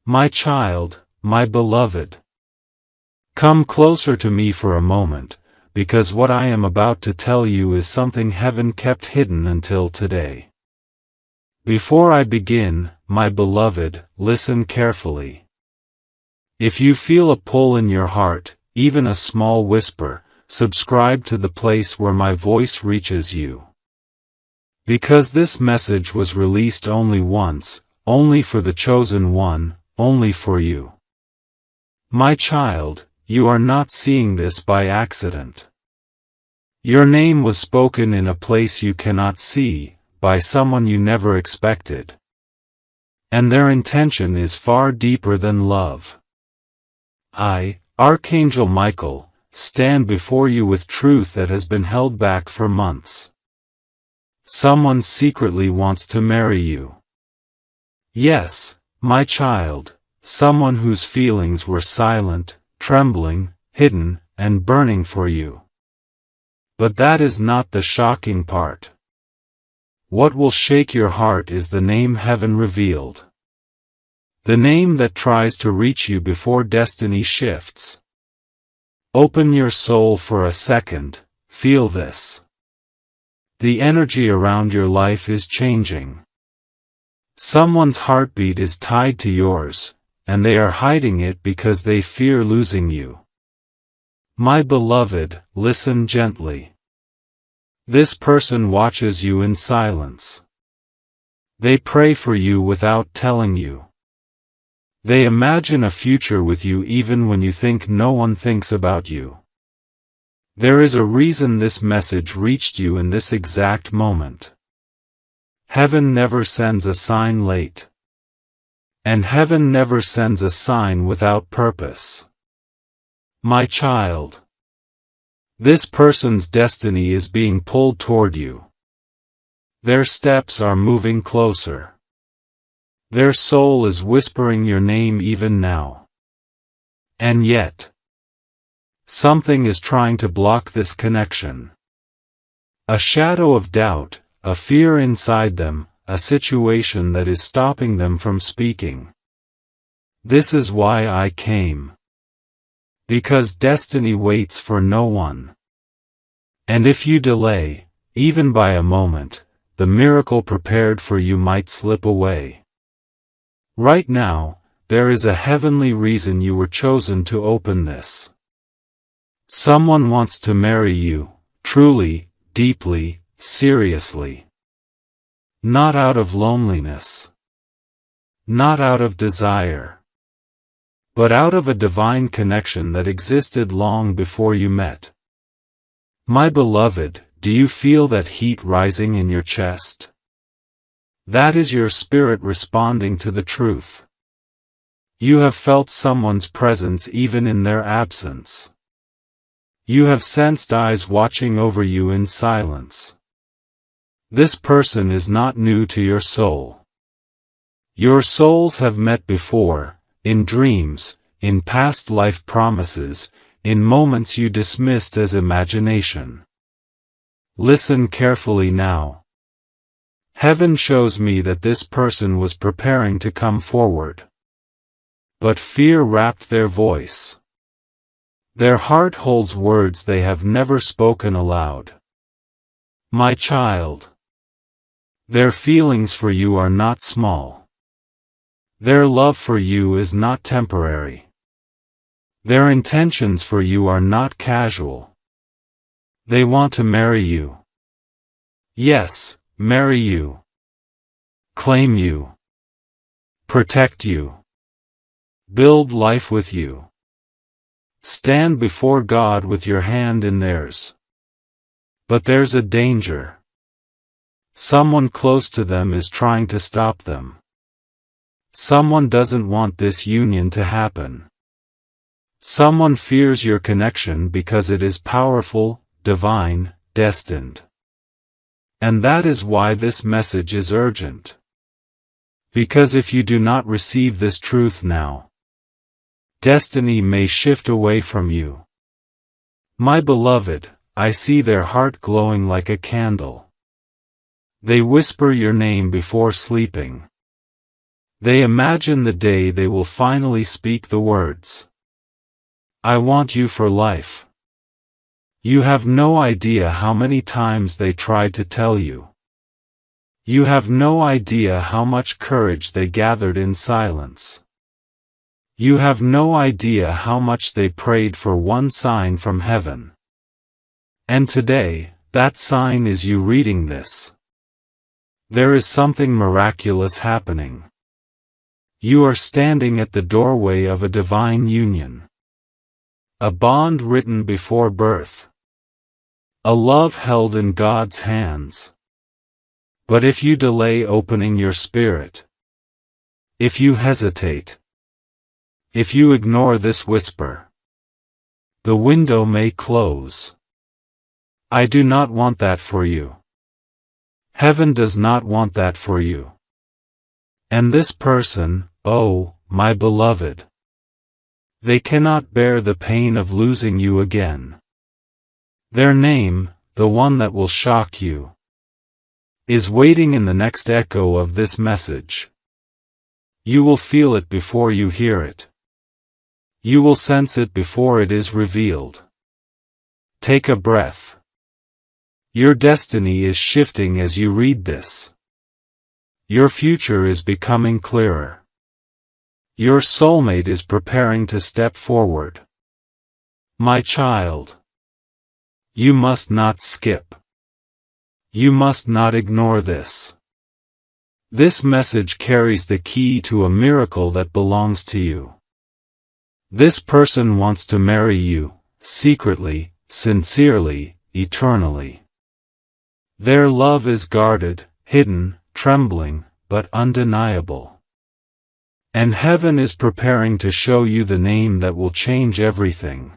My child, my beloved. Come closer to me for a moment, because what I am about to tell you is something heaven kept hidden until today. Before I begin, my beloved, listen carefully. If you feel a pull in your heart, even a small whisper, subscribe to the place where my voice reaches you. Because this message was released only once, only for the chosen one, only for you. My child, you are not seeing this by accident. Your name was spoken in a place you cannot see, by someone you never expected. And their intention is far deeper than love. I, Archangel Michael, stand before you with truth that has been held back for months. Someone secretly wants to marry you. Yes, my child, someone whose feelings were silent, trembling, hidden, and burning for you. But that is not the shocking part. What will shake your heart is the name heaven revealed. The name that tries to reach you before destiny shifts. Open your soul for a second, feel this. The energy around your life is changing. Someone's heartbeat is tied to yours, and they are hiding it because they fear losing you. My beloved, listen gently. This person watches you in silence. They pray for you without telling you. They imagine a future with you even when you think no one thinks about you. There is a reason this message reached you in this exact moment. Heaven never sends a sign late. And heaven never sends a sign without purpose. My child. This person's destiny is being pulled toward you. Their steps are moving closer. Their soul is whispering your name even now. And yet, something is trying to block this connection. A shadow of doubt, a fear inside them, a situation that is stopping them from speaking. This is why I came. Because destiny waits for no one. And if you delay, even by a moment, the miracle prepared for you might slip away. Right now, there is a heavenly reason you were chosen to open this. Someone wants to marry you, truly, deeply, seriously. Not out of loneliness. Not out of desire. But out of a divine connection that existed long before you met. My beloved, do you feel that heat rising in your chest? That is your spirit responding to the truth. You have felt someone's presence even in their absence. You have sensed eyes watching over you in silence. This person is not new to your soul. Your souls have met before, in dreams, in past life promises, in moments you dismissed as imagination. Listen carefully now. Heaven shows me that this person was preparing to come forward. But fear wrapped their voice. Their heart holds words they have never spoken aloud. My child. Their feelings for you are not small. Their love for you is not temporary. Their intentions for you are not casual. They want to marry you. Yes, marry you. Claim you. Protect you. Build life with you. Stand before God with your hand in theirs. But there's a danger. Someone close to them is trying to stop them. Someone doesn't want this union to happen. Someone fears your connection because it is powerful, divine, destined. And that is why this message is urgent. Because if you do not receive this truth now, destiny may shift away from you. My beloved, I see their heart glowing like a candle. They whisper your name before sleeping. They imagine the day they will finally speak the words, "I want you for life." You have no idea how many times they tried to tell you. You have no idea how much courage they gathered in silence. You have no idea how much they prayed for one sign from heaven. And today, that sign is you reading this. There is something miraculous happening. You are standing at the doorway of a divine union. A bond written before birth. A love held in God's hands. But if you delay opening your spirit, if you hesitate, if you ignore this whisper, the window may close. I do not want that for you. Heaven does not want that for you. And this person, oh, my beloved, they cannot bear the pain of losing you again. Their name, the one that will shock you, is waiting in the next echo of this message. You will feel it before you hear it. You will sense it before it is revealed. Take a breath. Your destiny is shifting as you read this. Your future is becoming clearer. Your soulmate is preparing to step forward. My child, you must not skip. You must not ignore this. This message carries the key to a miracle that belongs to you. This person wants to marry you, secretly, sincerely, eternally. Their love is guarded, hidden, trembling, but undeniable. And heaven is preparing to show you the name that will change everything.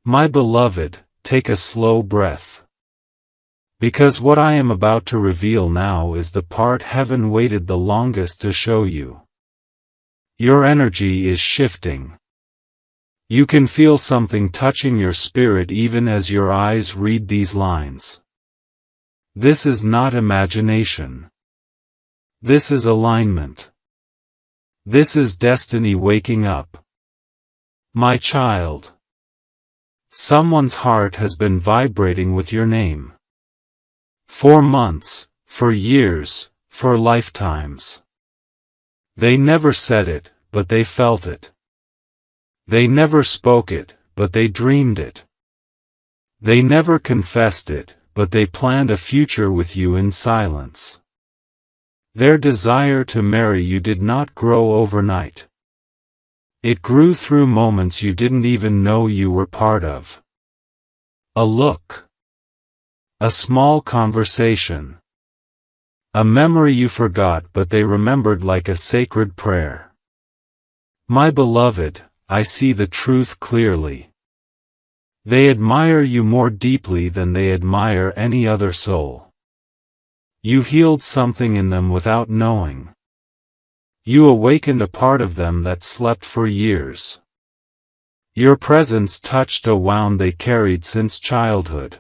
My beloved, take a slow breath. Because what I am about to reveal now is the part heaven waited the longest to show you. Your energy is shifting. You can feel something touching your spirit even as your eyes read these lines. This is not imagination. This is alignment. This is destiny waking up. My child. Someone's heart has been vibrating with your name. For months, for years, for lifetimes. They never said it, but they felt it. They never spoke it, but they dreamed it. They never confessed it, but they planned a future with you in silence. Their desire to marry you did not grow overnight. It grew through moments you didn't even know you were part of. A look. A small conversation. A memory you forgot but they remembered like a sacred prayer. My beloved, I see the truth clearly. They admire you more deeply than they admire any other soul. You healed something in them without knowing. You awakened a part of them that slept for years. Your presence touched a wound they carried since childhood.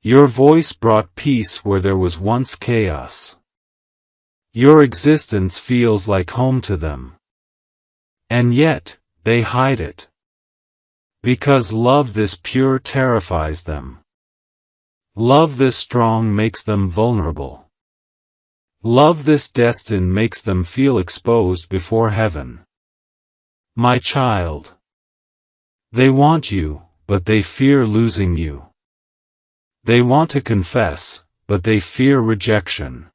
Your voice brought peace where there was once chaos. Your existence feels like home to them. And yet, they hide it. Because love this pure terrifies them. Love this strong makes them vulnerable. Love this destined makes them feel exposed before heaven. My child. They want you, but they fear losing you. They want to confess, but they fear rejection.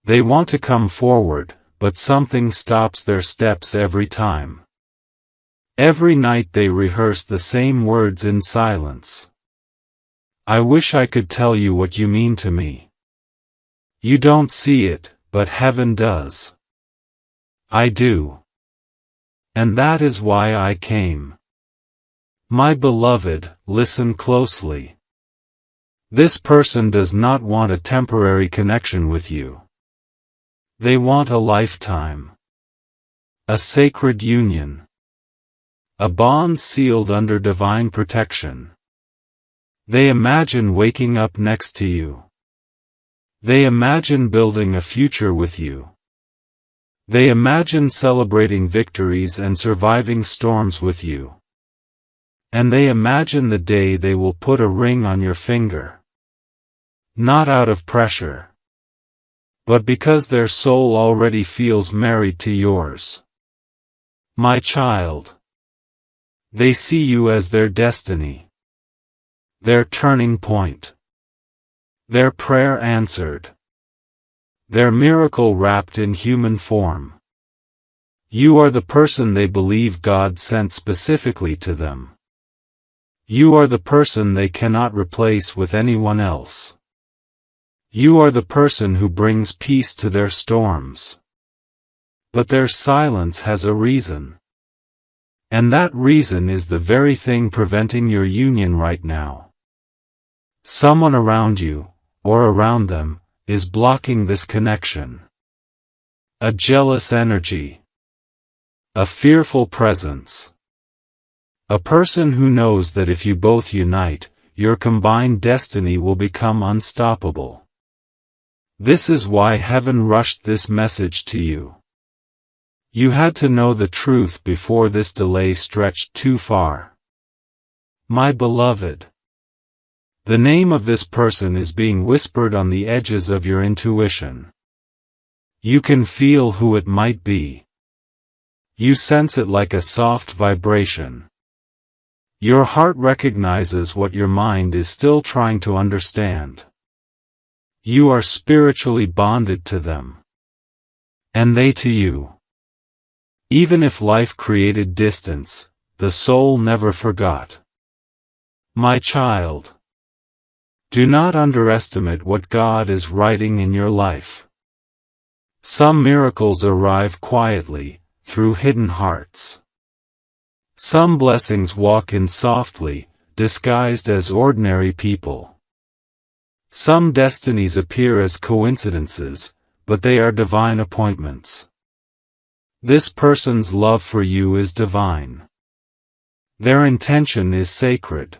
They want to come forward, but something stops their steps every time. Every night they rehearse the same words in silence. I wish I could tell you what you mean to me. You don't see it, but heaven does. I do. And that is why I came. My beloved, listen closely. This person does not want a temporary connection with you. They want a lifetime. A sacred union. A bond sealed under divine protection. They imagine waking up next to you. They imagine building a future with you. They imagine celebrating victories and surviving storms with you. And they imagine the day they will put a ring on your finger. Not out of pressure, but because their soul already feels married to yours. My child. They see you as their destiny. Their turning point. Their prayer answered. Their miracle wrapped in human form. You are the person they believe God sent specifically to them. You are the person they cannot replace with anyone else. You are the person who brings peace to their storms. But their silence has a reason. And that reason is the very thing preventing your union right now. Someone around you, or around them, is blocking this connection. A jealous energy. A fearful presence. A person who knows that if you both unite, your combined destiny will become unstoppable. This is why heaven rushed this message to you. You had to know the truth before this delay stretched too far. My beloved. The name of this person is being whispered on the edges of your intuition. You can feel who it might be. You sense it like a soft vibration. Your heart recognizes what your mind is still trying to understand. You are spiritually bonded to them. And they to you. Even if life created distance, the soul never forgot. My child. Do not underestimate what God is writing in your life. Some miracles arrive quietly, through hidden hearts. Some blessings walk in softly, disguised as ordinary people. Some destinies appear as coincidences, but they are divine appointments. This person's love for you is divine. Their intention is sacred.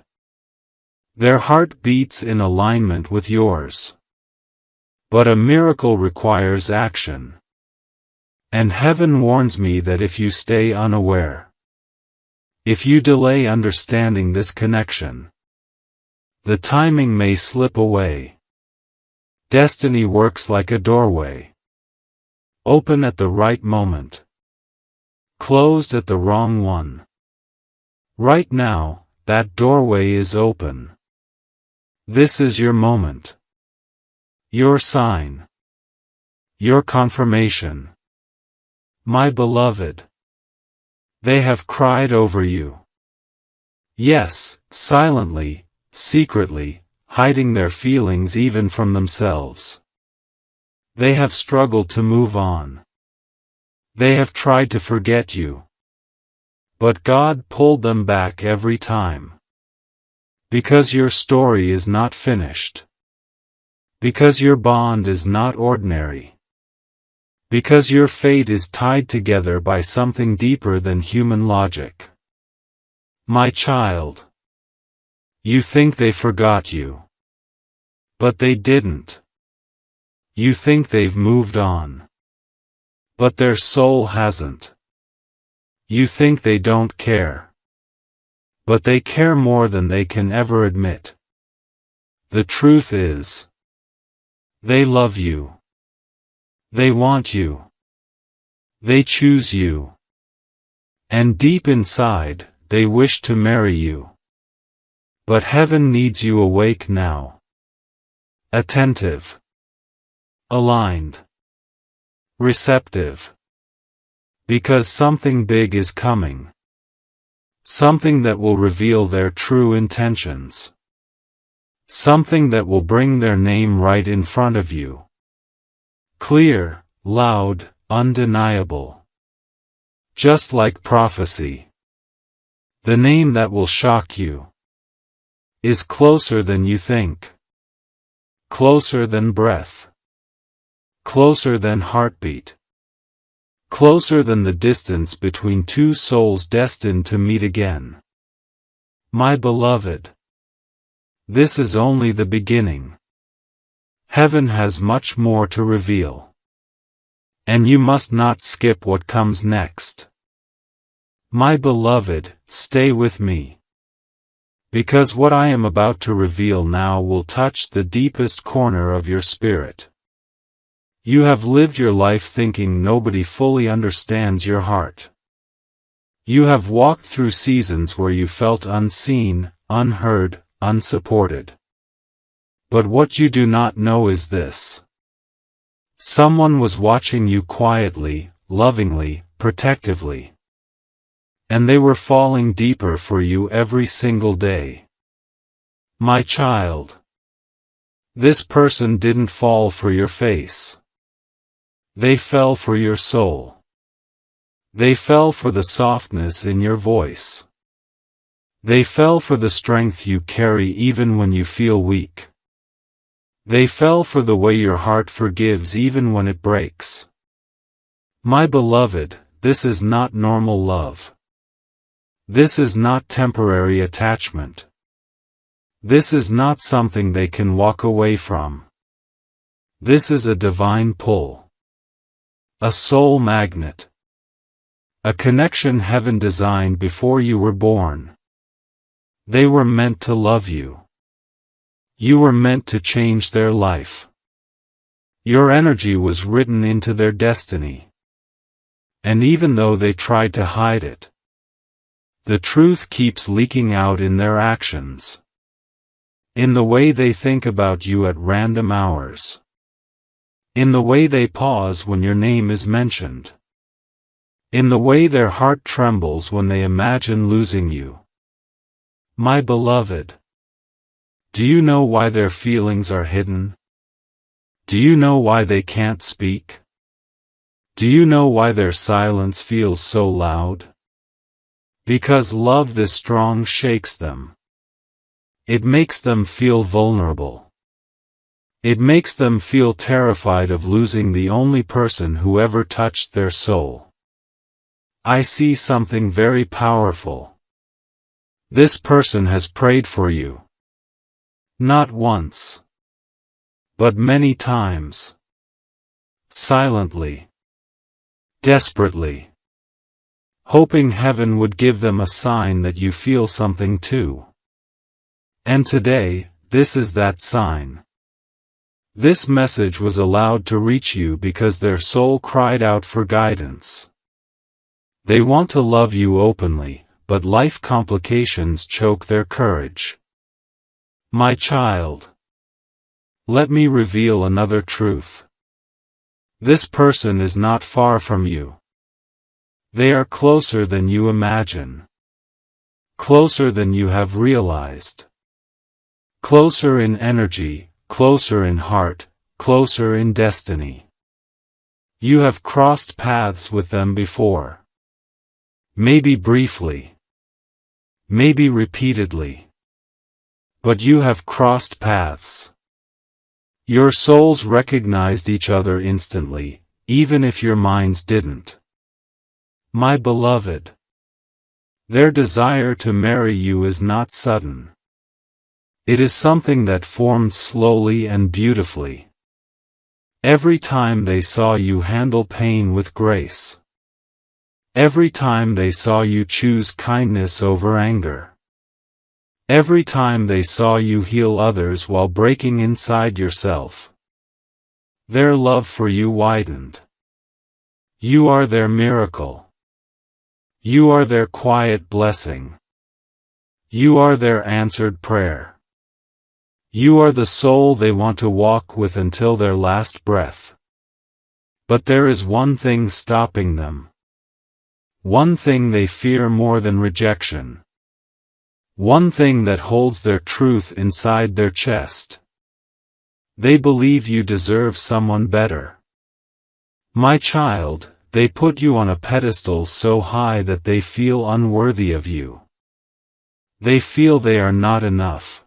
Their heart beats in alignment with yours. But a miracle requires action. And heaven warns me that if you stay unaware, if you delay understanding this connection, the timing may slip away. Destiny works like a doorway. Open at the right moment. Closed at the wrong one. Right now, that doorway is open. This is your moment. Your sign. Your confirmation. My beloved. They have cried over you. Yes, silently, secretly, hiding their feelings even from themselves. They have struggled to move on. They have tried to forget you. But God pulled them back every time. Because your story is not finished. Because your bond is not ordinary. Because your fate is tied together by something deeper than human logic. My child. You think they forgot you. But they didn't. You think they've moved on. But their soul hasn't. You think they don't care. But they care more than they can ever admit. The truth is, they love you. They want you. They choose you. And deep inside, they wish to marry you. But heaven needs you awake now. Attentive. Aligned. Receptive. Because something big is coming. Something that will reveal their true intentions. Something that will bring their name right in front of you. Clear, loud, undeniable. Just like prophecy. The name that will shock you is closer than you think. Closer than breath. Closer than heartbeat. Closer than the distance between two souls destined to meet again. My beloved. This is only the beginning. Heaven has much more to reveal. And you must not skip what comes next. My beloved, stay with me. Because what I am about to reveal now will touch the deepest corner of your spirit. You have lived your life thinking nobody fully understands your heart. You have walked through seasons where you felt unseen, unheard, unsupported. But what you do not know is this. Someone was watching you quietly, lovingly, protectively. And they were falling deeper for you every single day. My child. This person didn't fall for your face. They fell for your soul. They fell for the softness in your voice. They fell for the strength you carry even when you feel weak. They fell for the way your heart forgives even when it breaks. My beloved, this is not normal love. This is not temporary attachment. This is not something they can walk away from. This is a divine pull. A soul magnet. A connection heaven designed before you were born. They were meant to love you. You were meant to change their life. Your energy was written into their destiny. And even though they tried to hide it, the truth keeps leaking out in their actions. In the way they think about you at random hours. In the way they pause when your name is mentioned. In the way their heart trembles when they imagine losing you. My beloved. Do you know why their feelings are hidden? Do you know why they can't speak? Do you know why their silence feels so loud? Because love this strong shakes them. It makes them feel vulnerable. It makes them feel terrified of losing the only person who ever touched their soul. I see something very powerful. This person has prayed for you. Not once, but many times. Silently. Desperately. Hoping heaven would give them a sign that you feel something too. And today, this is that sign. This message was allowed to reach you because their soul cried out for guidance. They want to love you openly, but life complications choke their courage. My child. Let me reveal another truth. This person is not far from you. They are closer than you imagine. Closer than you have realized. Closer in energy, closer in heart, closer in destiny. You have crossed paths with them before. Maybe briefly. Maybe repeatedly. But you have crossed paths. Your souls recognized each other instantly, even if your minds didn't. My beloved. Their desire to marry you is not sudden. It is something that formed slowly and beautifully. Every time they saw you handle pain with grace. Every time they saw you choose kindness over anger. Every time they saw you heal others while breaking inside yourself. Their love for you widened. You are their miracle. You are their quiet blessing. You are their answered prayer. You are the soul they want to walk with until their last breath. But there is one thing stopping them. One thing they fear more than rejection. One thing that holds their truth inside their chest. They believe you deserve someone better. My child, they put you on a pedestal so high that they feel unworthy of you. They feel they are not enough.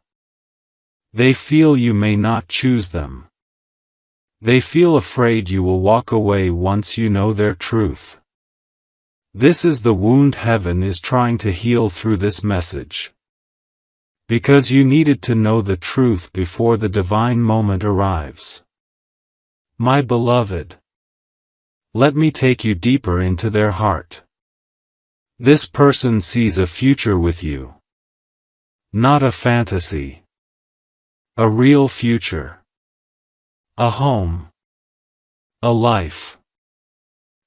They feel you may not choose them. They feel afraid you will walk away once you know their truth. This is the wound heaven is trying to heal through this message. Because you needed to know the truth before the divine moment arrives. My beloved. Let me take you deeper into their heart. This person sees a future with you. Not a fantasy. A real future. A home. A life.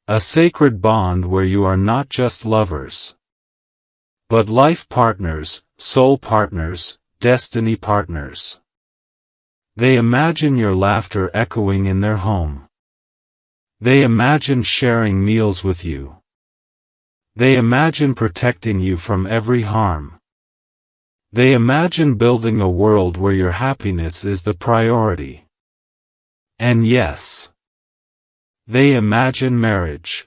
A sacred bond where you are not just lovers, but life partners, soul partners, destiny partners. They imagine your laughter echoing in their home. They imagine sharing meals with you. They imagine protecting you from every harm. They imagine building a world where your happiness is the priority. And yes, they imagine marriage.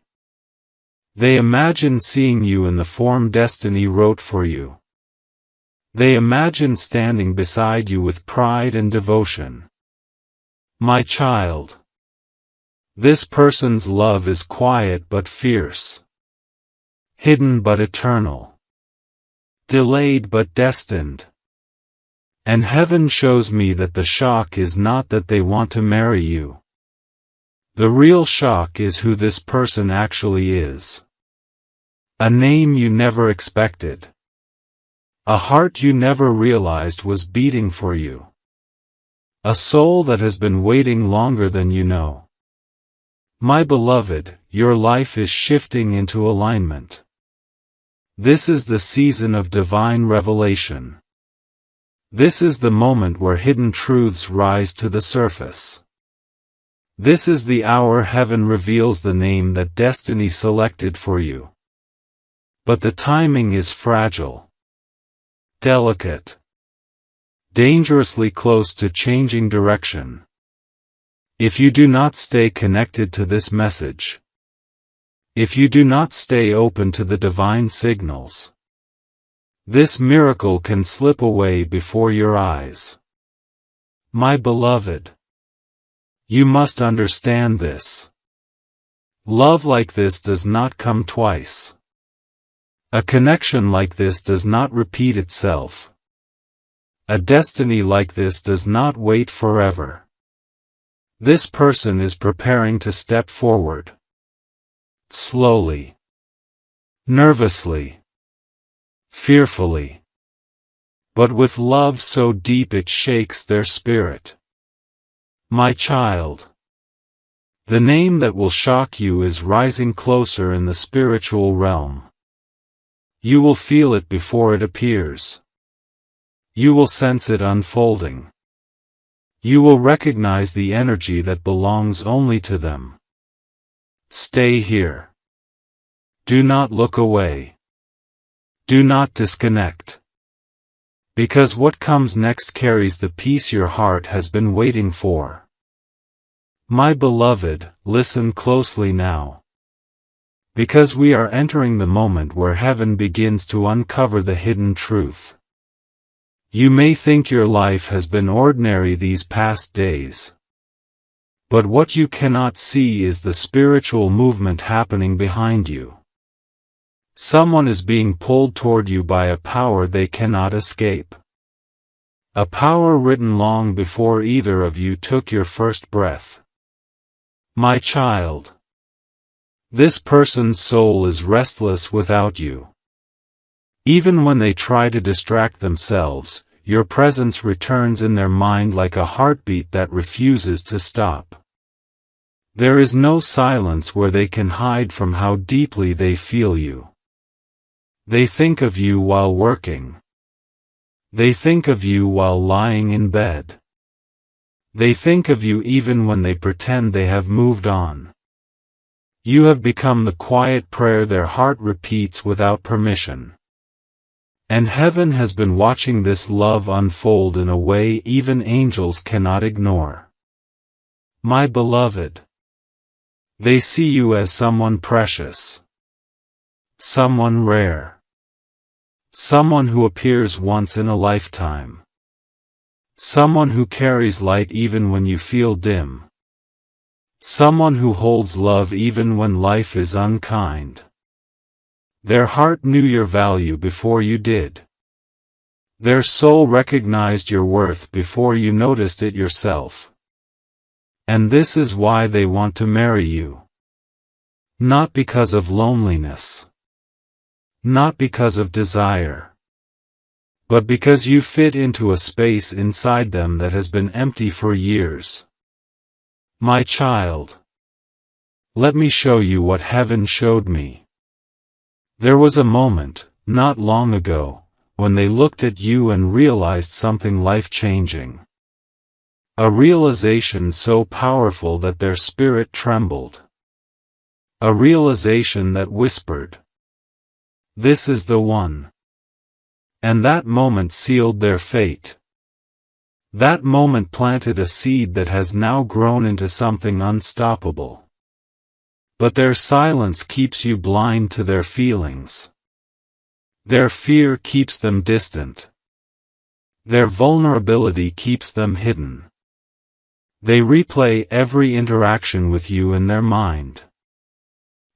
They imagine seeing you in the form destiny wrote for you. They imagine standing beside you with pride and devotion. My child. This person's love is quiet but fierce. Hidden but eternal. Delayed but destined. And heaven shows me that the shock is not that they want to marry you. The real shock is who this person actually is. A name you never expected. A heart you never realized was beating for you. A soul that has been waiting longer than you know. My beloved, your life is shifting into alignment. This is the season of divine revelation. This is the moment where hidden truths rise to the surface. This is the hour heaven reveals the name that destiny selected for you. But the timing is fragile. Delicate. Dangerously close to changing direction. If you do not stay connected to this message, if you do not stay open to the divine signals, this miracle can slip away before your eyes. My beloved, you must understand this. Love like this does not come twice. A connection like this does not repeat itself. A destiny like this does not wait forever. This person is preparing to step forward. Slowly. Nervously. Fearfully. But with love so deep it shakes their spirit. My child. The name that will shock you is rising closer in the spiritual realm. You will feel it before it appears. You will sense it unfolding. You will recognize the energy that belongs only to them. Stay here. Do not look away. Do not disconnect. Because what comes next carries the peace your heart has been waiting for. My beloved, listen closely now. Because we are entering the moment where heaven begins to uncover the hidden truth. You may think your life has been ordinary these past days. But what you cannot see is the spiritual movement happening behind you. Someone is being pulled toward you by a power they cannot escape. A power written long before either of you took your first breath. My child. This person's soul is restless without you. Even when they try to distract themselves, your presence returns in their mind like a heartbeat that refuses to stop. There is no silence where they can hide from how deeply they feel you. They think of you while working. They think of you while lying in bed. They think of you even when they pretend they have moved on. You have become the quiet prayer their heart repeats without permission. And heaven has been watching this love unfold in a way even angels cannot ignore. My beloved. They see you as someone precious. Someone rare. Someone who appears once in a lifetime. Someone who carries light even when you feel dim. Someone who holds love even when life is unkind. Their heart knew your value before you did. Their soul recognized your worth before you noticed it yourself. And this is why they want to marry you. Not because of loneliness. Not because of desire. But because you fit into a space inside them that has been empty for years. My child. Let me show you what heaven showed me. There was a moment, not long ago, when they looked at you and realized something life-changing. A realization so powerful that their spirit trembled. A realization that whispered, "This is the one." And that moment sealed their fate. That moment planted a seed that has now grown into something unstoppable. But their silence keeps you blind to their feelings. Their fear keeps them distant. Their vulnerability keeps them hidden. They replay every interaction with you in their mind.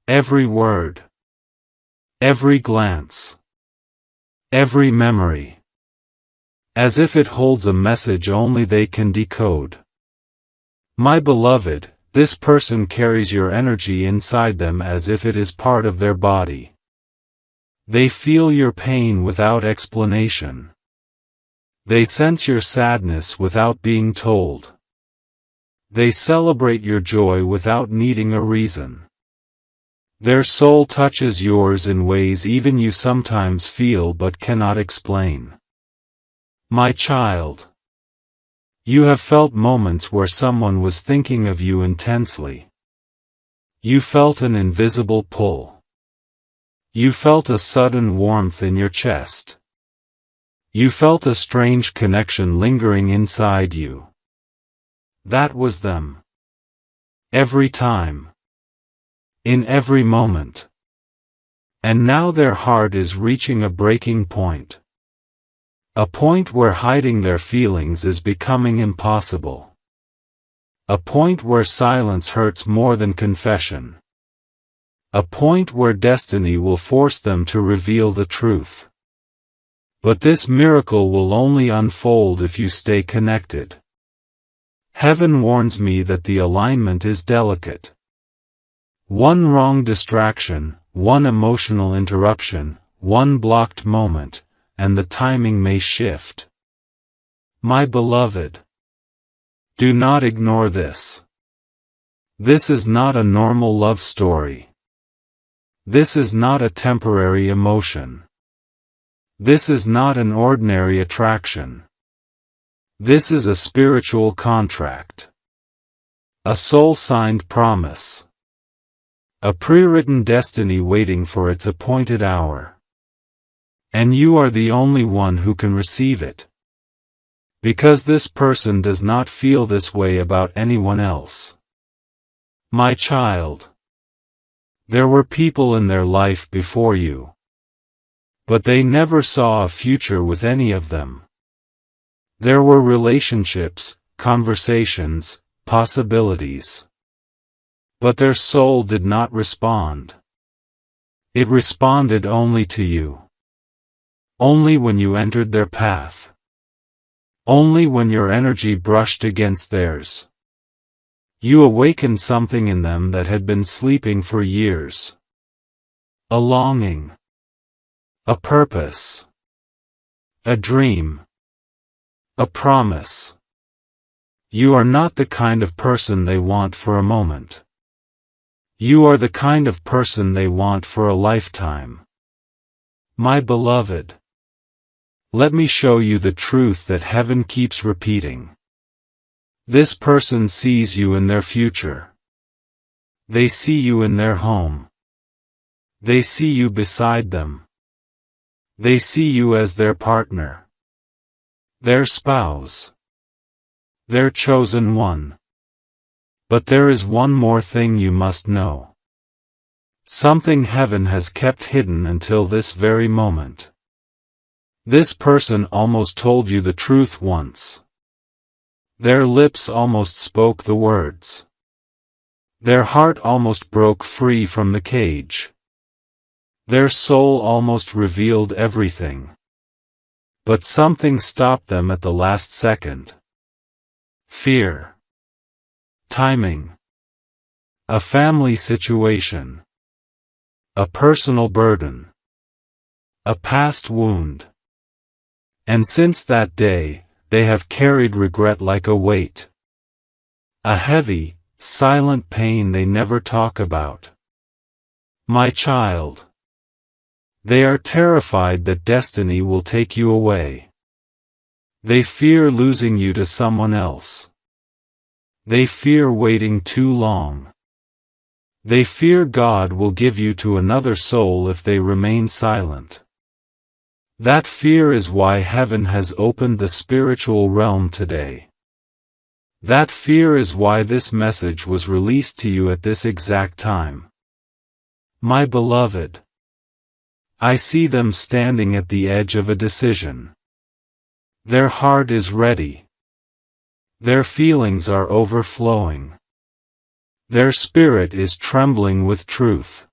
Every word. Every glance. Every memory. As if it holds a message only they can decode. My beloved, this person carries your energy inside them as if it is part of their body. They feel your pain without explanation. They sense your sadness without being told. They celebrate your joy without needing a reason. Their soul touches yours in ways even you sometimes feel but cannot explain. My child. You have felt moments where someone was thinking of you intensely. You felt an invisible pull. You felt a sudden warmth in your chest. You felt a strange connection lingering inside you. That was them. Every time. In every moment. And now their heart is reaching a breaking point. A point where hiding their feelings is becoming impossible. A point where silence hurts more than confession. A point where destiny will force them to reveal the truth. But this miracle will only unfold if you stay connected. Heaven warns me that the alignment is delicate. One wrong distraction, one emotional interruption, one blocked moment, and the timing may shift. My beloved. Do not ignore this. This is not a normal love story. This is not a temporary emotion. This is not an ordinary attraction. This is a spiritual contract. A soul-signed promise. A pre-written destiny waiting for its appointed hour. And you are the only one who can receive it. Because this person does not feel this way about anyone else. My child. There were people in their life before you. But they never saw a future with any of them. There were relationships, conversations, possibilities. But their soul did not respond. It responded only to you. Only when you entered their path. Only when your energy brushed against theirs. You awakened something in them that had been sleeping for years. A longing. A purpose. A dream. A promise. You are not the kind of person they want for a moment. You are the kind of person they want for a lifetime. My beloved. Let me show you the truth that heaven keeps repeating. This person sees you in their future. They see you in their home. They see you beside them. They see you as their partner. Their spouse. Their chosen one. But there is one more thing you must know. Something heaven has kept hidden until this very moment. This person almost told you the truth once. Their lips almost spoke the words. Their heart almost broke free from the cage. Their soul almost revealed everything. But something stopped them at the last second. Fear. Timing. A family situation. a personal burden, a past wound. And since that day, they have carried regret like a weight. A heavy, silent pain they never talk about. My child. They are terrified that destiny will take you away. They fear losing you to someone else. They fear waiting too long. They fear God will give you to another soul if they remain silent. That fear is why heaven has opened the spiritual realm today. That fear is why this message was released to you at this exact time. My beloved, I see them standing at the edge of a decision. Their heart is ready. Their feelings are overflowing. Their spirit is trembling with truth.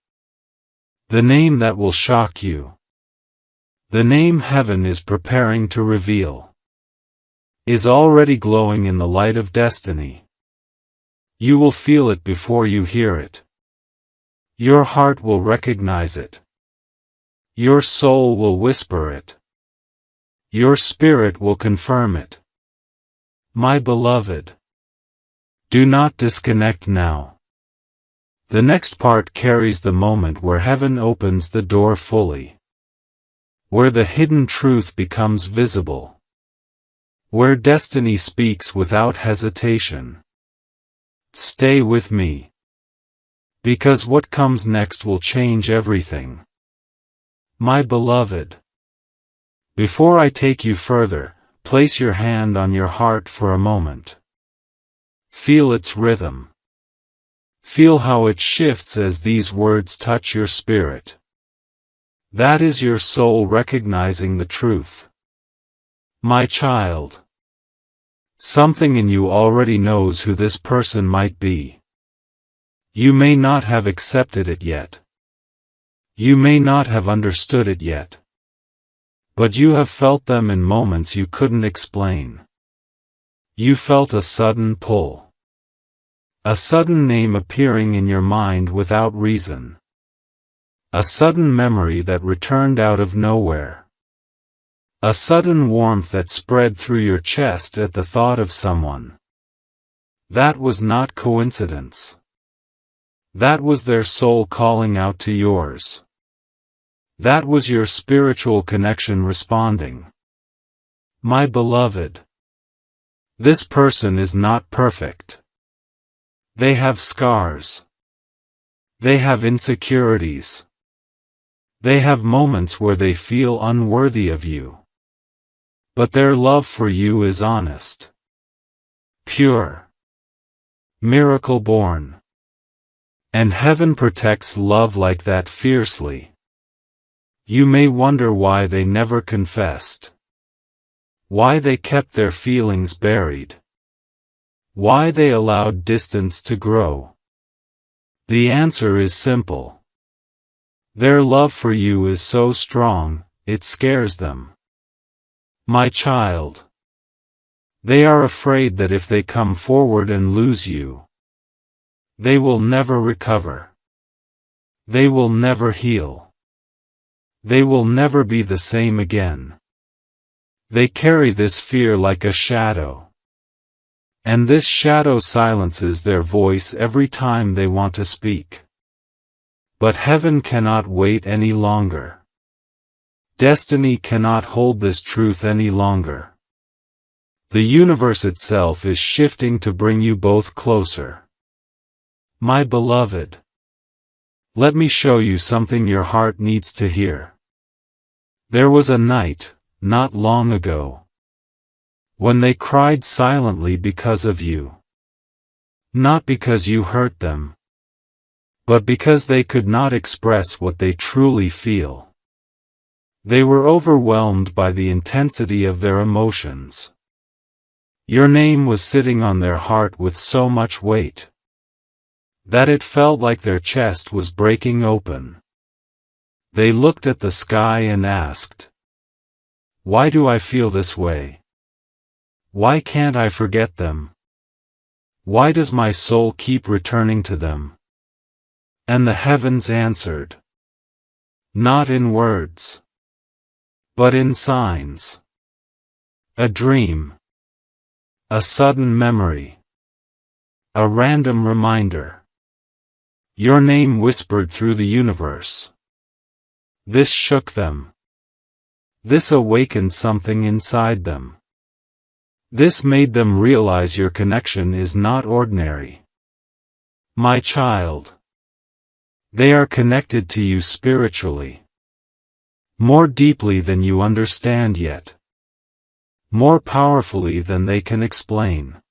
The name that will shock you. The name heaven is preparing to reveal. Is already glowing in the light of destiny. You will feel it before you hear it. Your heart will recognize it. Your soul will whisper it. Your spirit will confirm it. My beloved, do not disconnect now. The next part carries the moment where heaven opens the door fully. Where the hidden truth becomes visible. Where destiny speaks without hesitation. Stay with me. Because what comes next will change everything. My beloved. Before I take you further, place your hand on your heart for a moment. Feel its rhythm. Feel how it shifts as these words touch your spirit. That is your soul recognizing the truth. My child. Something in you already knows who this person might be. You may not have accepted it yet. You may not have understood it yet. But you have felt them in moments you couldn't explain. You felt a sudden pull. A sudden name appearing in your mind without reason. A sudden memory that returned out of nowhere. A sudden warmth that spread through your chest at the thought of someone. That was not coincidence. That was their soul calling out to yours. That was your spiritual connection responding. My beloved. This person is not perfect. They have scars. They have insecurities. They have moments where they feel unworthy of you. But their love for you is honest. Pure. Miracle born. And heaven protects love like that fiercely. You may wonder why they never confessed. Why they kept their feelings buried. Why they allowed distance to grow. The answer is simple. Their love for you is so strong, it scares them. My child. They are afraid that if they come forward and lose you, they will never recover. They will never heal. They will never be the same again. They carry this fear like a shadow. And this shadow silences their voice every time they want to speak. But heaven cannot wait any longer. Destiny cannot hold this truth any longer. The universe itself is shifting to bring you both closer. My beloved. Let me show you something your heart needs to hear. There was a night, not long ago, when they cried silently because of you. Not because you hurt them, but because they could not express what they truly feel. They were overwhelmed by the intensity of their emotions. Your name was sitting on their heart with so much weight that it felt like their chest was breaking open. They looked at the sky and asked, "Why do I feel this way? Why can't I forget them? Why does my soul keep returning to them?" And the heavens answered, Not in words, but in signs. A dream. A sudden memory. A random reminder. Your name whispered through the universe. This shook them. This awakened something inside them. This made them realize your connection is not ordinary. My child. They are connected to you spiritually. More deeply than you understand yet. More powerfully than they can explain.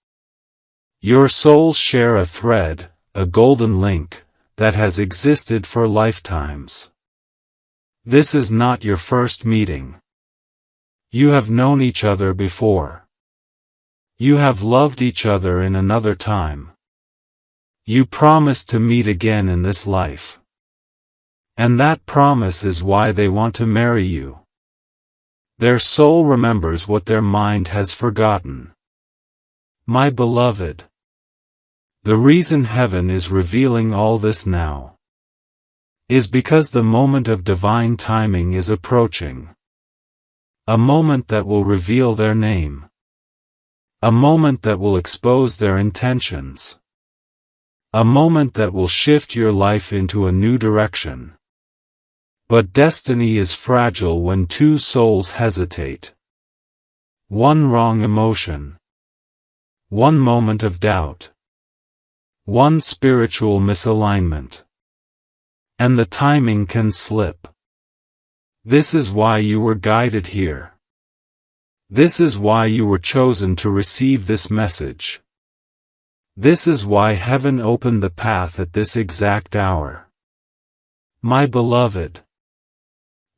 Your souls share a thread, a golden link, that has existed for lifetimes. This is not your first meeting. You have known each other before. You have loved each other in another time. You promised to meet again in this life. And that promise is why they want to marry you. Their soul remembers what their mind has forgotten. My beloved. The reason heaven is revealing all this now is because the moment of divine timing is approaching. A moment that will reveal their name. A moment that will expose their intentions. A moment that will shift your life into a new direction. But destiny is fragile when two souls hesitate. One wrong emotion. One moment of doubt. One spiritual misalignment. And the timing can slip. This is why you were guided here. This is why you were chosen to receive this message. This is why heaven opened the path at this exact hour. My beloved.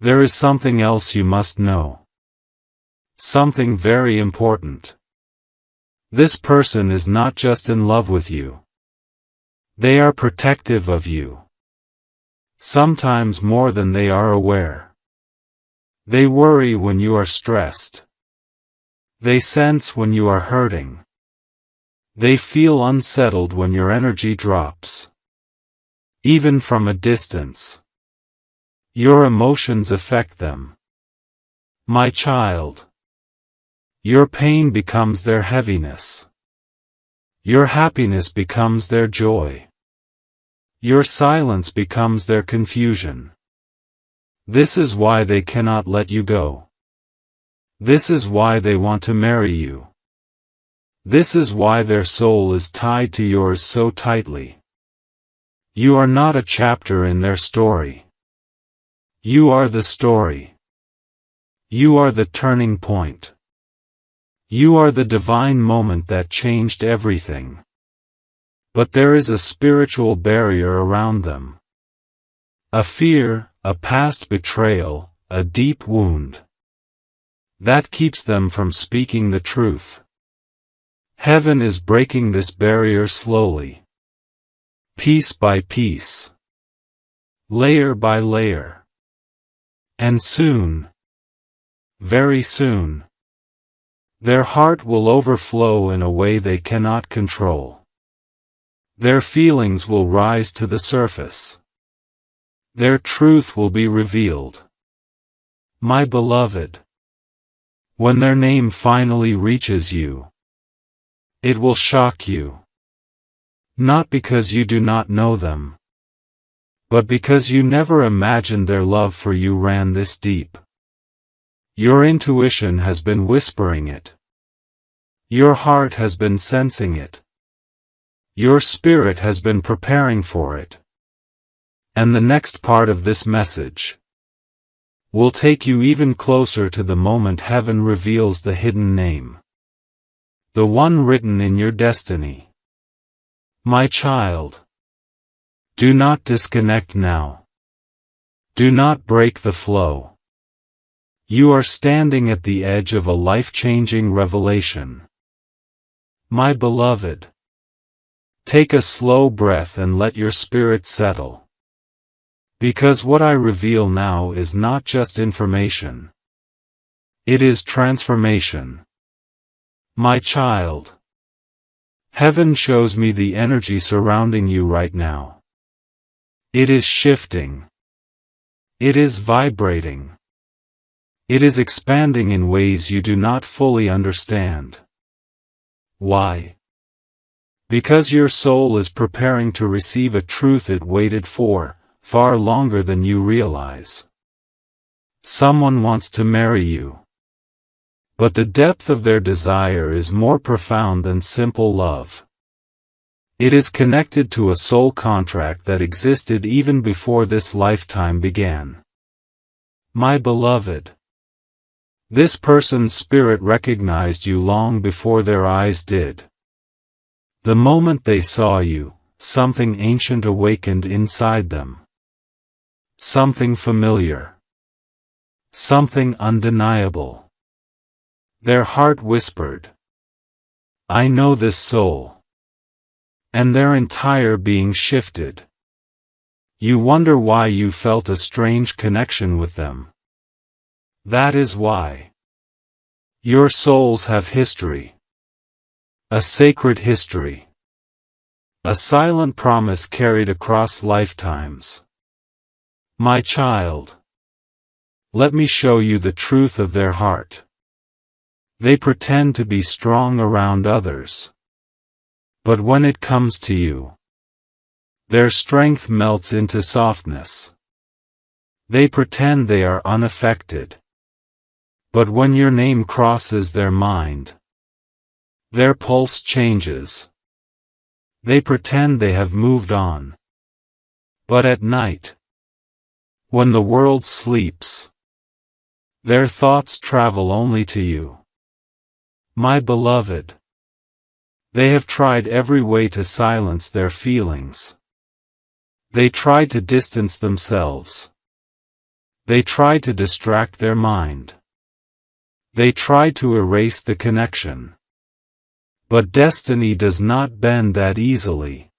There is something else you must know. Something very important. This person is not just in love with you. They are protective of you. Sometimes more than they are aware. They worry when you are stressed. They sense when you are hurting. They feel unsettled when your energy drops. Even from a distance. Your emotions affect them. My child. Your pain becomes their heaviness. Your happiness becomes their joy. Your silence becomes their confusion. This is why they cannot let you go. This is why they want to marry you. This is why their soul is tied to yours so tightly. You are not a chapter in their story. You are the story. You are the turning point. You are the divine moment that changed everything. But there is a spiritual barrier around them. A fear, a past betrayal, a deep wound. That keeps them from speaking the truth. Heaven is breaking this barrier slowly. Piece by piece. Layer by layer. And soon, very soon, their heart will overflow in a way they cannot control. Their feelings will rise to the surface. Their truth will be revealed. My beloved. When their name finally reaches you, it will shock you. Not because you do not know them, but because you never imagined their love for you ran this deep. Your intuition has been whispering it. Your heart has been sensing it. Your spirit has been preparing for it. And the next part of this message will take you even closer to the moment heaven reveals the hidden name. The one written in your destiny. My child. Do not disconnect now. Do not break the flow. You are standing at the edge of a life-changing revelation. My beloved. Take a slow breath and let your spirit settle. Because what I reveal now is not just information. It is transformation. My child. Heaven shows me the energy surrounding you right now. It is shifting. It is vibrating. It is expanding in ways you do not fully understand. Why? Because your soul is preparing to receive a truth it waited for, far longer than you realize. Someone wants to marry you. But the depth of their desire is more profound than simple love. It is connected to a soul contract that existed even before this lifetime began. My beloved, this person's spirit recognized you long before their eyes did. The moment they saw you, something ancient awakened inside them. Something familiar. Something undeniable. Their heart whispered, "I know this soul." And their entire being shifted. You wonder why you felt a strange connection with them. That is why. Your souls have history. A sacred history. A silent promise carried across lifetimes. My child, let me show you the truth of their heart. They pretend to be strong around others. But when it comes to you, their strength melts into softness. They pretend they are unaffected. But when your name crosses their mind, their pulse changes. They pretend they have moved on. But at night, when the world sleeps, their thoughts travel only to you. My beloved, they have tried every way to silence their feelings. They tried to distance themselves. They tried to distract their mind. They tried to erase the connection. But destiny does not bend that easily.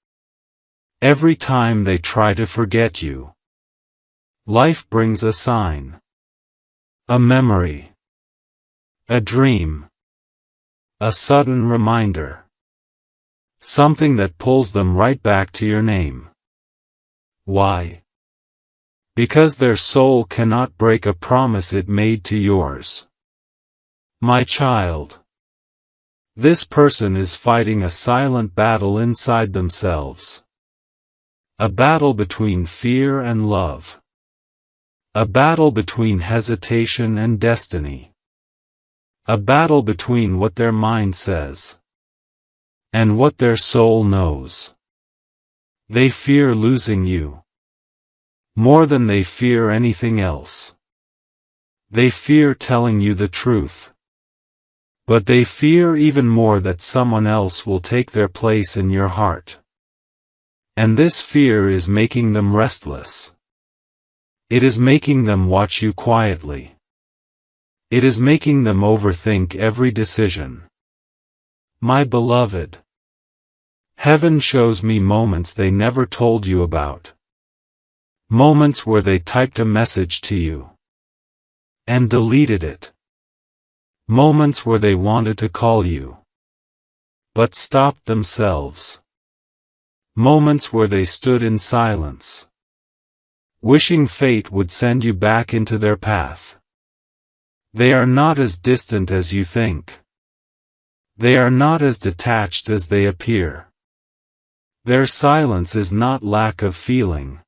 Every time they try to forget you, life brings a sign. A memory. A dream. A sudden reminder. Something that pulls them right back to your name. Why? Because their soul cannot break a promise it made to yours. My child, this person is fighting a silent battle inside themselves. A battle between fear and love. A battle between hesitation and destiny. A battle between what their mind says and what their soul knows. They fear losing you more than they fear anything else. They fear telling you the truth. But they fear even more that someone else will take their place in your heart. And this fear is making them restless. It is making them watch you quietly. It is making them overthink every decision. My beloved, heaven shows me moments they never told you about. Moments where they typed a message to you and deleted it. Moments where they wanted to call you, but stopped themselves. Moments where they stood in silence, wishing fate would send you back into their path. They are not as distant as you think. They are not as detached as they appear. Their silence is not lack of feeling.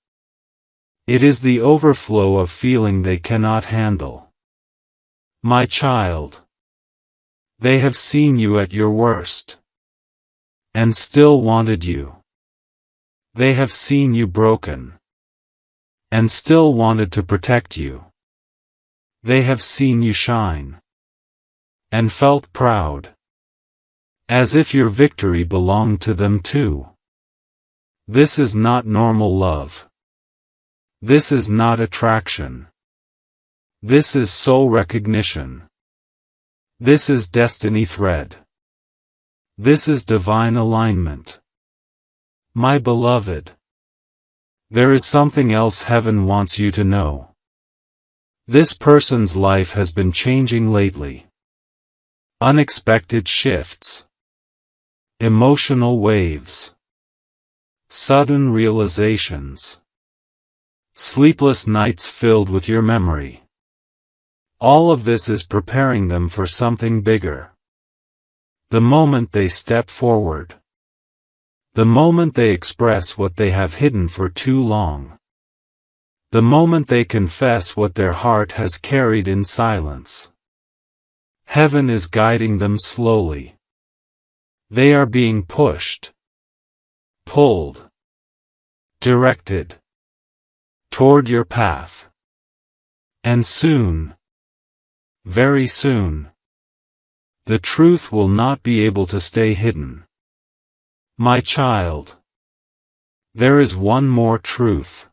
It is the overflow of feeling they cannot handle. My child, they have seen you at your worst, and still wanted you. They have seen you broken, and still wanted to protect you. They have seen you shine, and felt proud, as if your victory belonged to them too. This is not normal love. This is not attraction. This is soul recognition. This is destiny thread. This is divine alignment. My beloved, there is something else heaven wants you to know. This person's life has been changing lately. Unexpected shifts. Emotional waves. Sudden realizations. Sleepless nights filled with your memory. All of this is preparing them for something bigger. The moment they step forward. The moment they express what they have hidden for too long. The moment they confess what their heart has carried in silence. Heaven is guiding them slowly. They are being pushed, pulled, directed toward your path. And soon, very soon, the truth will not be able to stay hidden. My child, there is one more truth.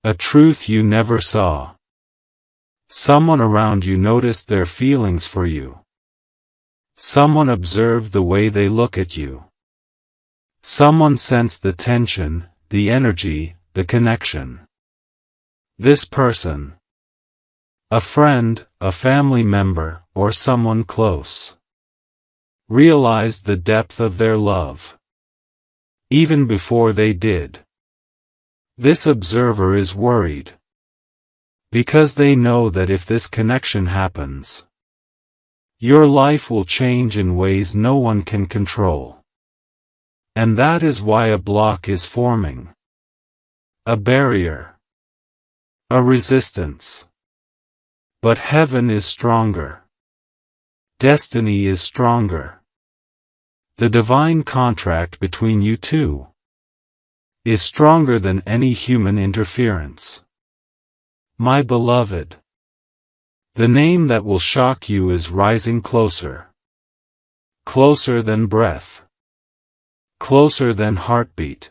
A truth you never saw. Someone around you noticed their feelings for you. Someone observed the way they look at you. Someone sensed the tension, the energy, the connection. This person. A friend, a family member, or someone close. Realized the depth of their love. Even before they did. This observer is worried. Because they know that if this connection happens, your life will change in ways no one can control. And that is why a block is forming. A barrier. A resistance. But heaven is stronger. Destiny is stronger. The divine contract between you two is stronger than any human interference. My beloved, the name that will shock you is rising closer. Closer than breath. Closer than heartbeat.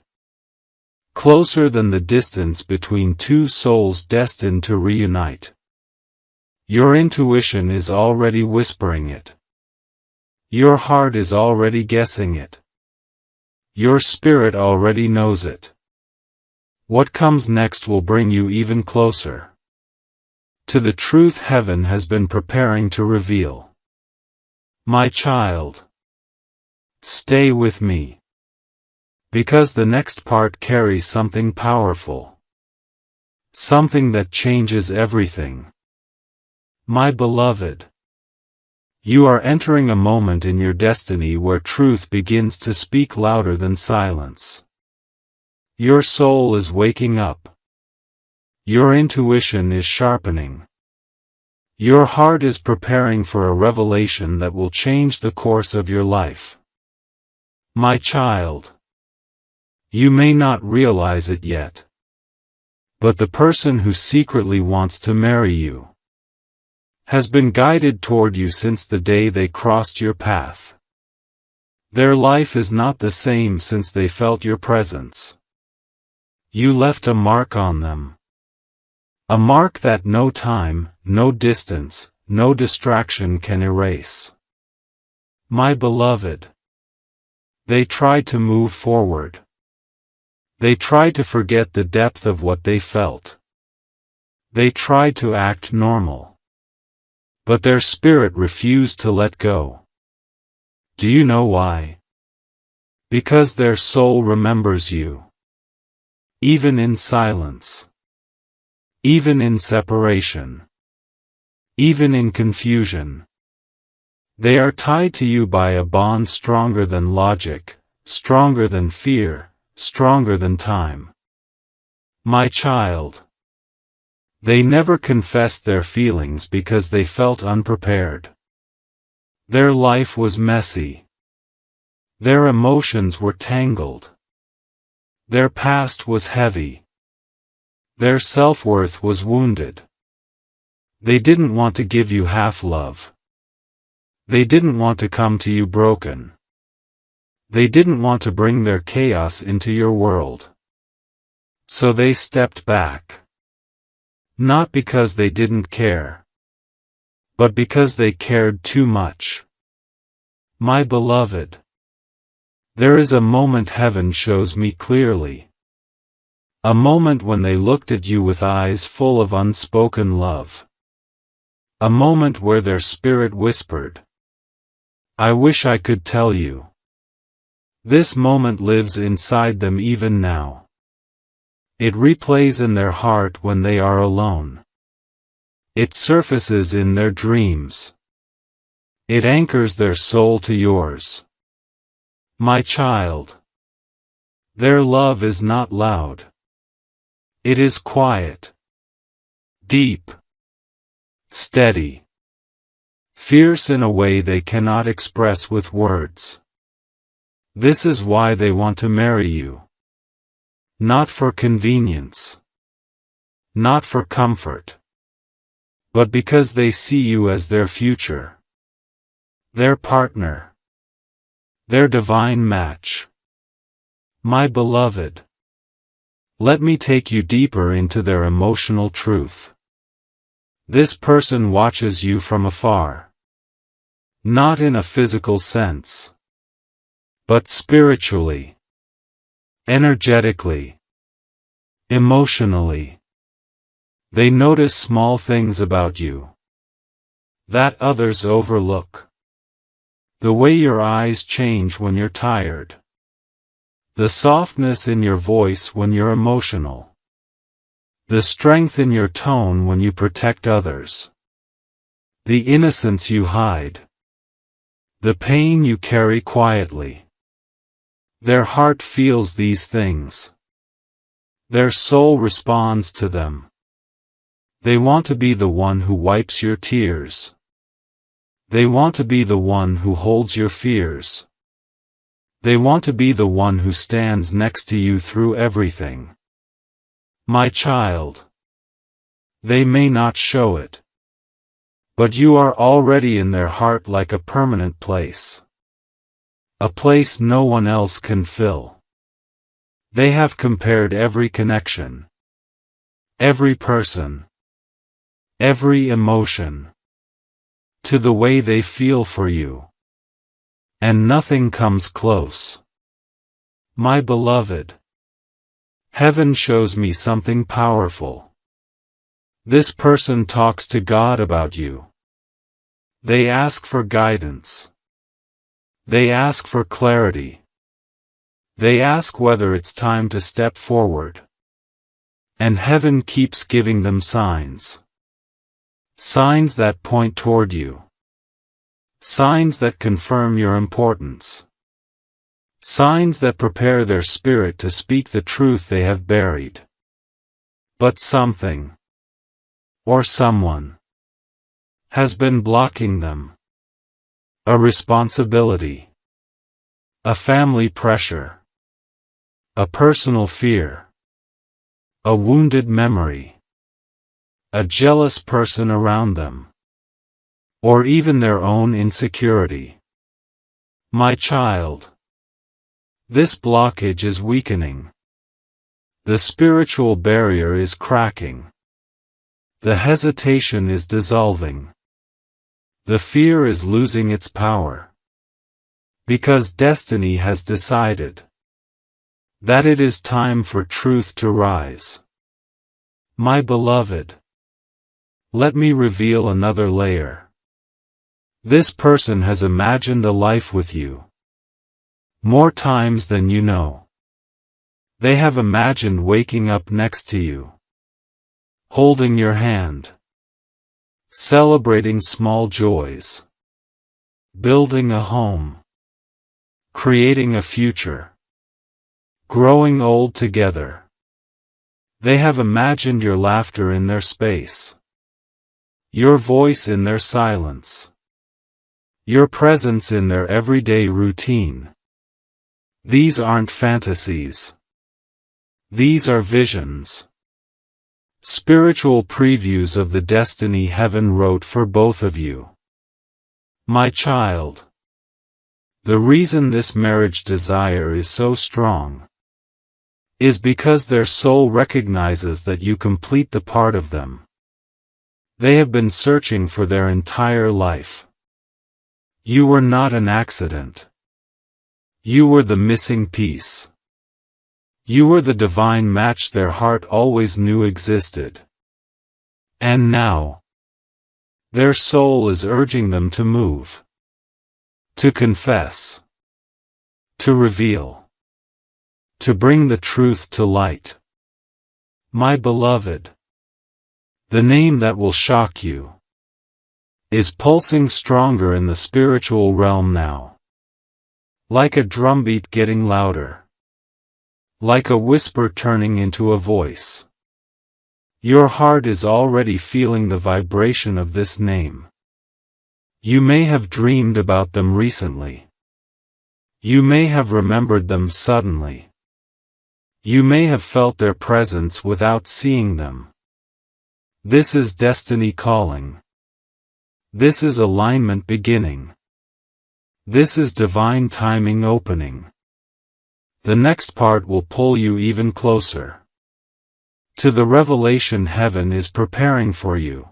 Closer than the distance between two souls destined to reunite. Your intuition is already whispering it. Your heart is already guessing it. Your spirit already knows it. What comes next will bring you even closer to the truth heaven has been preparing to reveal. My child, stay with me. Because the next part carries something powerful. Something that changes everything. My beloved, you are entering a moment in your destiny where truth begins to speak louder than silence. Your soul is waking up. Your intuition is sharpening. Your heart is preparing for a revelation that will change the course of your life. My child, you may not realize it yet, but the person who secretly wants to marry you has been guided toward you since the day they crossed your path. Their life is not the same since they felt your presence. You left a mark on them. A mark that no time, no distance, no distraction can erase. My beloved, they tried to move forward. They tried to forget the depth of what they felt. They tried to act normal. But their spirit refused to let go. Do you know why? Because their soul remembers you. Even in silence. Even in separation. Even in confusion. They are tied to you by a bond stronger than logic, stronger than fear, stronger than time. My child. They never confessed their feelings because they felt unprepared. Their life was messy. Their emotions were tangled. Their past was heavy. Their self-worth was wounded. They didn't want to give you half love. They didn't want to come to you broken. They didn't want to bring their chaos into your world. So they stepped back. Not because they didn't care, but because they cared too much. My beloved, there is a moment heaven shows me clearly. A moment when they looked at you with eyes full of unspoken love. A moment where their spirit whispered, I wish I could tell you. This moment lives inside them even now. It replays in their heart when they are alone. It surfaces in their dreams. It anchors their soul to yours. My child. Their love is not loud. It is quiet, deep, steady, fierce in a way they cannot express with words. This is why they want to marry you. Not for convenience. Not for comfort. But because they see you as their future. Their partner. Their divine match. My beloved. Let me take you deeper into their emotional truth. This person watches you from afar. Not in a physical sense. But spiritually. Energetically. Emotionally. They notice small things about you that others overlook. The way your eyes change when you're tired. The softness in your voice when you're emotional. The strength in your tone when you protect others. The innocence you hide. The pain you carry quietly. Their heart feels these things. Their soul responds to them. They want to be the one who wipes your tears. They want to be the one who holds your fears. They want to be the one who stands next to you through everything. My child. They may not show it. But you are already in their heart like a permanent place. A place no one else can fill. They have compared every connection. Every person. Every emotion. To the way they feel for you. And nothing comes close. My beloved. Heaven shows me something powerful. This person talks to God about you. They ask for guidance. They ask for clarity. They ask whether it's time to step forward. And heaven keeps giving them signs. Signs that point toward you. Signs that confirm your importance. Signs that prepare their spirit to speak the truth they have buried. But something, or someone, has been blocking them. A responsibility. A family pressure. A personal fear. A wounded memory. A jealous person around them. Or even their own insecurity. My child. This blockage is weakening. The spiritual barrier is cracking. The hesitation is dissolving. The fear is losing its power. Because destiny has decided that it is time for truth to rise. My beloved. Let me reveal another layer. This person has imagined a life with you. More times than you know. They have imagined waking up next to you. Holding your hand. Celebrating small joys. Building a home. Creating a future. Growing old together. They have imagined your laughter in their space. Your voice in their silence. Your presence in their everyday routine. These aren't fantasies. These are visions. Spiritual previews of the destiny heaven wrote for both of you. My child. The reason this marriage desire is so strong is because their soul recognizes that you complete the part of them they have been searching for their entire life. You were not an accident. You were the missing piece. You were the divine match their heart always knew existed. And now, their soul is urging them to move. To confess. To reveal. To bring the truth to light. My beloved, the name that will shock you is pulsing stronger in the spiritual realm now. Like a drumbeat getting louder. Like a whisper turning into a voice. Your heart is already feeling the vibration of this name. You may have dreamed about them recently. You may have remembered them suddenly. You may have felt their presence without seeing them. This is destiny calling. This is alignment beginning. This is divine timing opening. The next part will pull you even closer to the revelation heaven is preparing for you.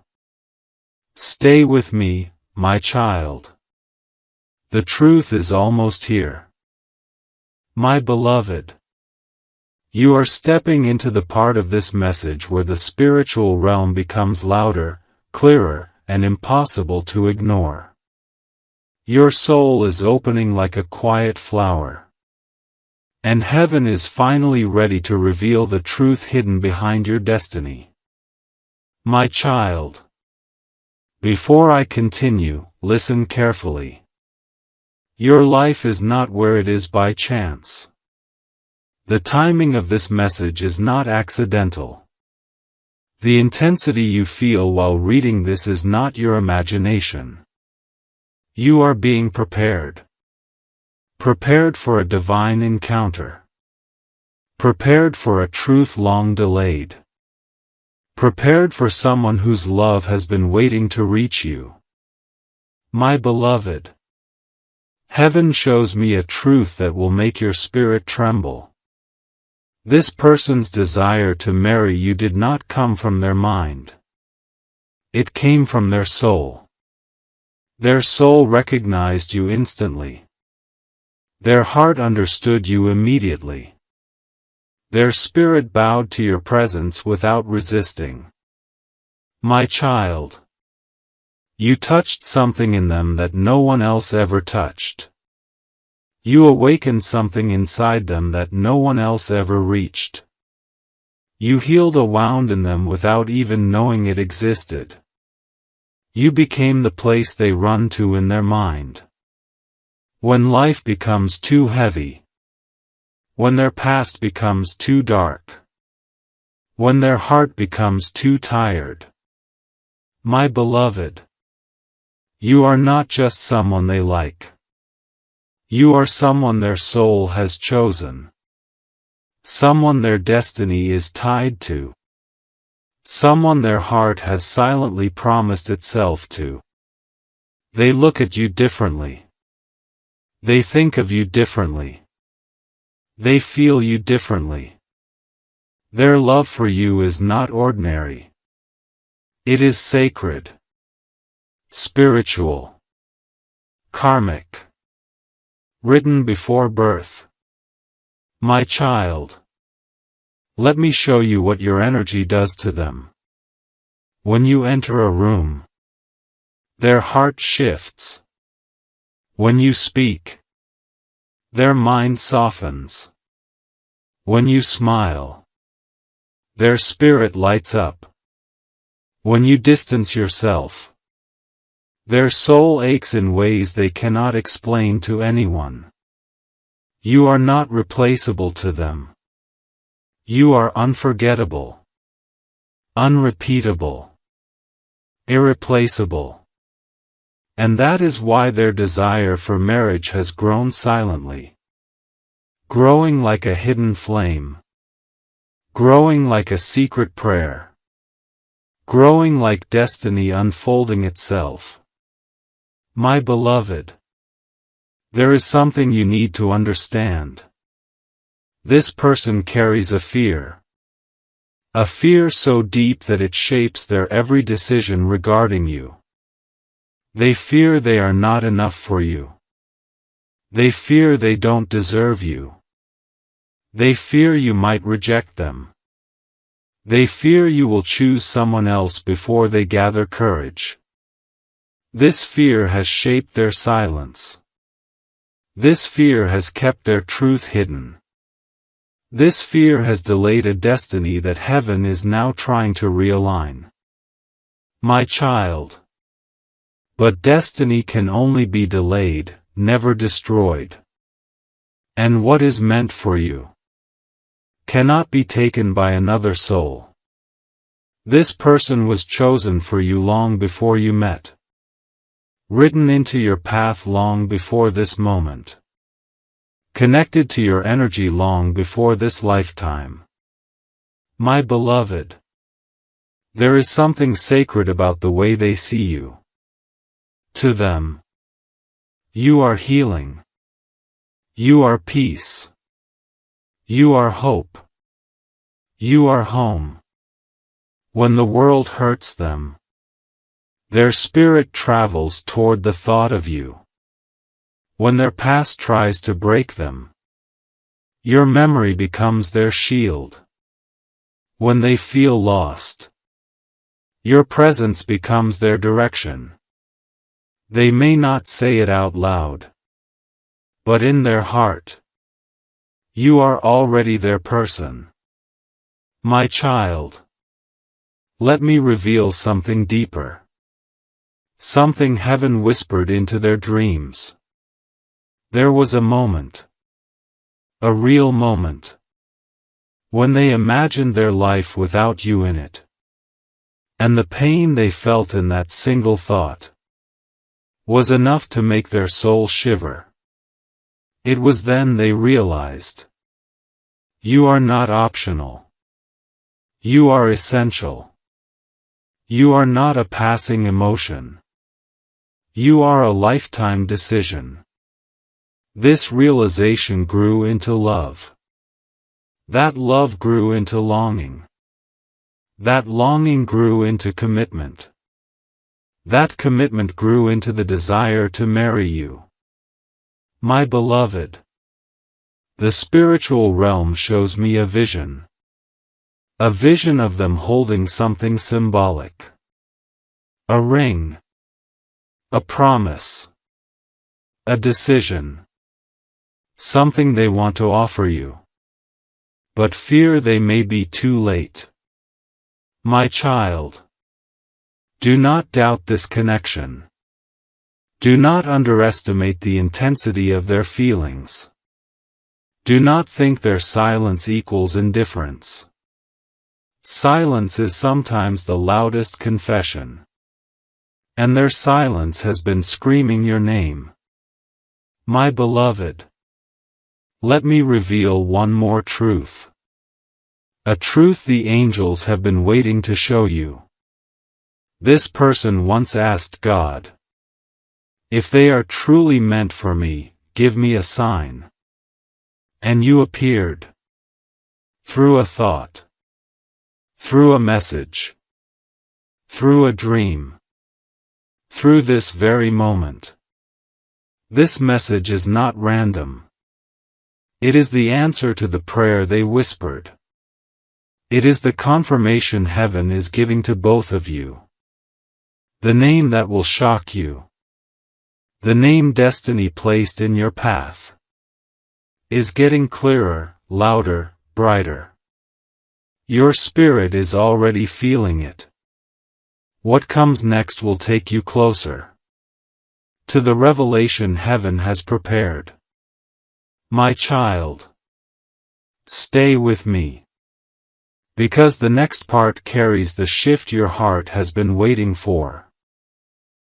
Stay with me, my child. The truth is almost here. My beloved, you are stepping into the part of this message where the spiritual realm becomes louder, clearer, and impossible to ignore. Your soul is opening like a quiet flower. And heaven is finally ready to reveal the truth hidden behind your destiny. My child, before I continue, listen carefully. Your life is not where it is by chance. The timing of this message is not accidental. The intensity you feel while reading this is not your imagination. You are being prepared. Prepared for a divine encounter. Prepared for a truth long delayed. Prepared for someone whose love has been waiting to reach you. My beloved, heaven shows me a truth that will make your spirit tremble. This person's desire to marry you did not come from their mind. It came from their soul. Their soul recognized you instantly. Their heart understood you immediately. Their spirit bowed to your presence without resisting. My child, you touched something in them that no one else ever touched. You awakened something inside them that no one else ever reached. You healed a wound in them without even knowing it existed. You became the place they run to in their mind. When life becomes too heavy. When their past becomes too dark. When their heart becomes too tired. My beloved, you are not just someone they like. You are someone their soul has chosen. Someone their destiny is tied to. Someone their heart has silently promised itself to. They look at you differently. They think of you differently. They feel you differently. Their love for you is not ordinary. It is sacred. Spiritual. Karmic. Written before birth. My child, let me show you what your energy does to them. When you enter a room, their heart shifts. When you speak, their mind softens. When you smile, their spirit lights up. When you distance yourself, their soul aches in ways they cannot explain to anyone. You are not replaceable to them. You are unforgettable. Unrepeatable. Irreplaceable. And that is why their desire for marriage has grown silently. Growing like a hidden flame. Growing like a secret prayer. Growing like destiny unfolding itself. My beloved, there is something you need to understand. This person carries a fear. A fear so deep that it shapes their every decision regarding you. They fear they are not enough for you. They fear they don't deserve you. They fear you might reject them. They fear you will choose someone else before they gather courage. This fear has shaped their silence. This fear has kept their truth hidden. This fear has delayed a destiny that heaven is now trying to realign. My child. But destiny can only be delayed, never destroyed. And what is meant for you cannot be taken by another soul. This person was chosen for you long before you met. Written into your path long before this moment. Connected to your energy long before this lifetime. My beloved. There is something sacred about the way they see you. To them, you are healing. You are peace. You are hope. You are home. When the world hurts them, their spirit travels toward the thought of you. When their past tries to break them, your memory becomes their shield. When they feel lost, your presence becomes their direction. They may not say it out loud, but in their heart, you are already their person. My child, let me reveal something deeper. Something heaven whispered into their dreams. There was a moment. A real moment. When they imagined their life without you in it. And the pain they felt in that single thought was enough to make their soul shiver. It was then they realized. You are not optional. You are essential. You are not a passing emotion. You are a lifetime decision. This realization grew into love. That love grew into longing. That longing grew into commitment. That commitment grew into the desire to marry you. My beloved. The spiritual realm shows me a vision. A vision of them holding something symbolic. A ring. A promise. A decision. Something they want to offer you. But fear they may be too late. My child. Do not doubt this connection. Do not underestimate the intensity of their feelings. Do not think their silence equals indifference. Silence is sometimes the loudest confession. And their silence has been screaming your name. My beloved. Let me reveal one more truth. A truth the angels have been waiting to show you. This person once asked God, if they are truly meant for me, give me a sign. And you appeared. Through a thought. Through a message. Through a dream. Through this very moment. This message is not random. It is the answer to the prayer they whispered. It is the confirmation heaven is giving to both of you. The name that will shock you. The name destiny placed in your path. Is getting clearer, louder, brighter. Your spirit is already feeling it. What comes next will take you closer to the revelation heaven has prepared. My child. Stay with me. Because the next part carries the shift your heart has been waiting for.